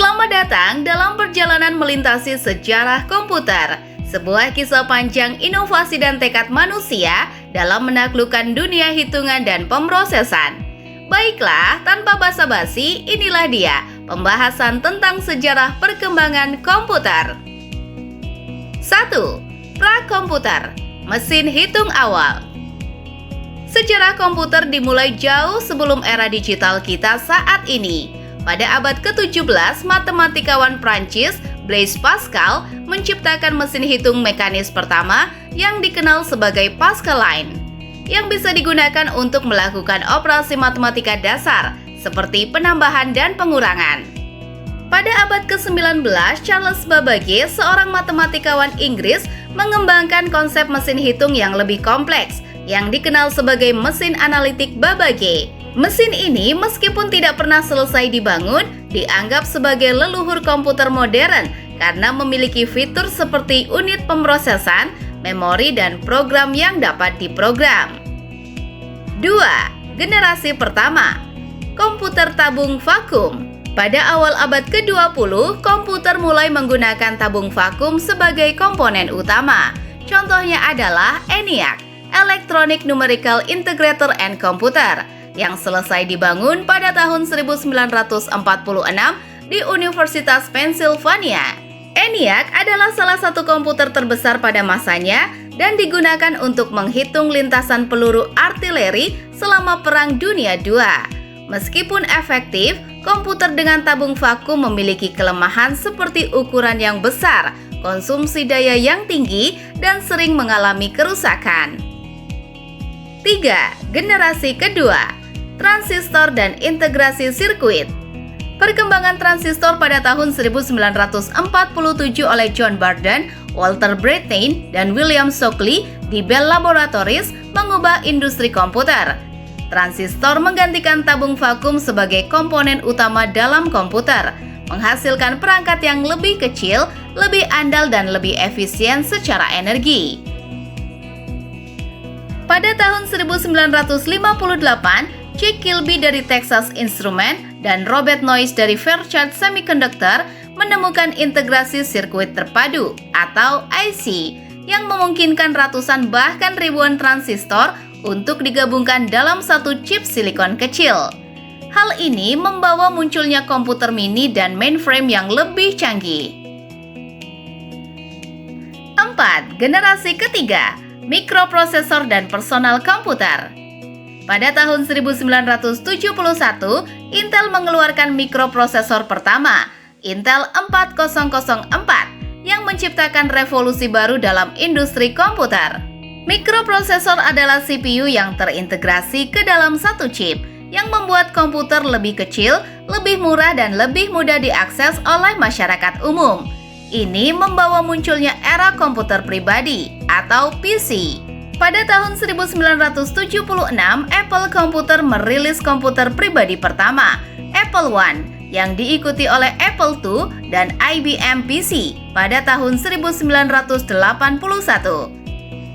Selamat datang dalam perjalanan melintasi sejarah komputer, sebuah kisah panjang inovasi dan tekad manusia dalam menaklukkan dunia hitungan dan pemrosesan. Baiklah, tanpa basa-basi, inilah dia pembahasan tentang sejarah perkembangan komputer. 1. Prakomputer, mesin hitung awal. Sejarah komputer dimulai jauh sebelum era digital kita saat ini. Pada abad ke-17, matematikawan Prancis Blaise Pascal menciptakan mesin hitung mekanis pertama yang dikenal sebagai Pascaline, yang bisa digunakan untuk melakukan operasi matematika dasar seperti penambahan dan pengurangan. Pada abad ke-19, Charles Babbage, seorang matematikawan Inggris, mengembangkan konsep mesin hitung yang lebih kompleks, yang dikenal sebagai mesin analitik Babbage. Mesin ini meskipun tidak pernah selesai dibangun, dianggap sebagai leluhur komputer modern karena memiliki fitur seperti unit pemrosesan, memori, dan program yang dapat diprogram. 2. Generasi pertama, komputer tabung vakum. Pada awal abad ke-20, komputer mulai menggunakan tabung vakum sebagai komponen utama. Contohnya adalah ENIAC, Electronic Numerical Integrator and Computer, yang selesai dibangun pada tahun 1946 di Universitas Pennsylvania. ENIAC adalah salah satu komputer terbesar pada masanya dan digunakan untuk menghitung lintasan peluru artileri selama Perang Dunia II. Meskipun efektif, komputer dengan tabung vakum memiliki kelemahan seperti ukuran yang besar, konsumsi daya yang tinggi, dan sering mengalami kerusakan. 3. Generasi kedua, transistor dan integrasi sirkuit. Perkembangan transistor pada tahun 1947 oleh John Barden, Walter Brattain, dan William Shockley di Bell Laboratories mengubah industri komputer. Transistor menggantikan tabung vakum sebagai komponen utama dalam komputer, menghasilkan perangkat yang lebih kecil, lebih andal, dan lebih efisien secara energi. Pada tahun 1958, Chuck Kilby dari Texas Instruments dan Robert Noyce dari Fairchild Semiconductor menemukan integrasi sirkuit terpadu atau IC yang memungkinkan ratusan bahkan ribuan transistor untuk digabungkan dalam satu chip silikon kecil. Hal ini membawa munculnya komputer mini dan mainframe yang lebih canggih. 4. Generasi ketiga, mikroprosesor dan personal komputer. Pada tahun 1971, Intel mengeluarkan mikroprosesor pertama, Intel 4004, yang menciptakan revolusi baru dalam industri komputer. Mikroprosesor adalah CPU yang terintegrasi ke dalam satu chip, yang membuat komputer lebih kecil, lebih murah, dan lebih mudah diakses oleh masyarakat umum. Ini membawa munculnya era komputer pribadi atau PC. Pada tahun 1976, Apple Computer merilis komputer pribadi pertama, Apple I, yang diikuti oleh Apple II dan IBM PC pada tahun 1981.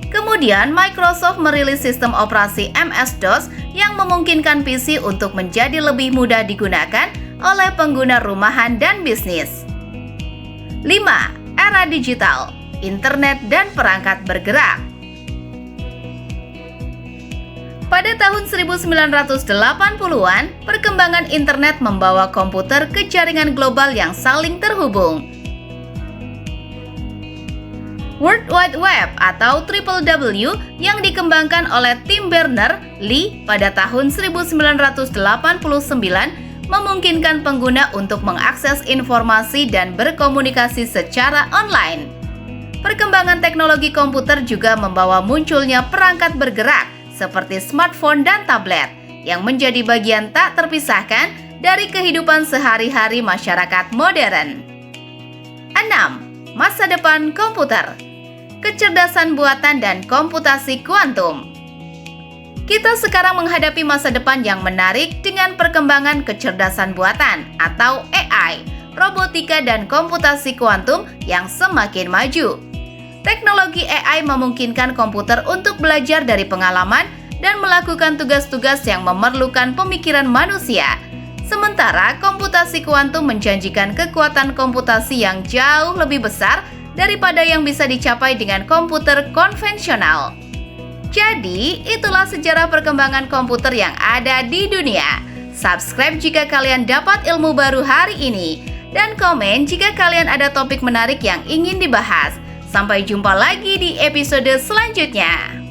Kemudian Microsoft merilis sistem operasi MS-DOS yang memungkinkan PC untuk menjadi lebih mudah digunakan oleh pengguna rumahan dan bisnis. 5. Era digital, internet dan perangkat bergerak. Pada tahun 1980-an, perkembangan internet membawa komputer ke jaringan global yang saling terhubung. World Wide Web atau WWW yang dikembangkan oleh Tim Berners-Lee pada tahun 1989 memungkinkan pengguna untuk mengakses informasi dan berkomunikasi secara online. Perkembangan teknologi komputer juga membawa munculnya perangkat bergerak seperti smartphone dan tablet yang menjadi bagian tak terpisahkan dari kehidupan sehari-hari masyarakat modern. 6. Masa depan komputer, kecerdasan buatan dan komputasi kuantum. Kita sekarang menghadapi masa depan yang menarik dengan perkembangan kecerdasan buatan atau AI, robotika, dan komputasi kuantum yang semakin maju. Teknologi AI memungkinkan komputer untuk belajar dari pengalaman dan melakukan tugas-tugas yang memerlukan pemikiran manusia. Sementara komputasi kuantum menjanjikan kekuatan komputasi yang jauh lebih besar daripada yang bisa dicapai dengan komputer konvensional. Jadi, itulah sejarah perkembangan komputer yang ada di dunia. Subscribe jika kalian dapat ilmu baru hari ini, dan komen jika kalian ada topik menarik yang ingin dibahas. Sampai jumpa lagi di episode selanjutnya.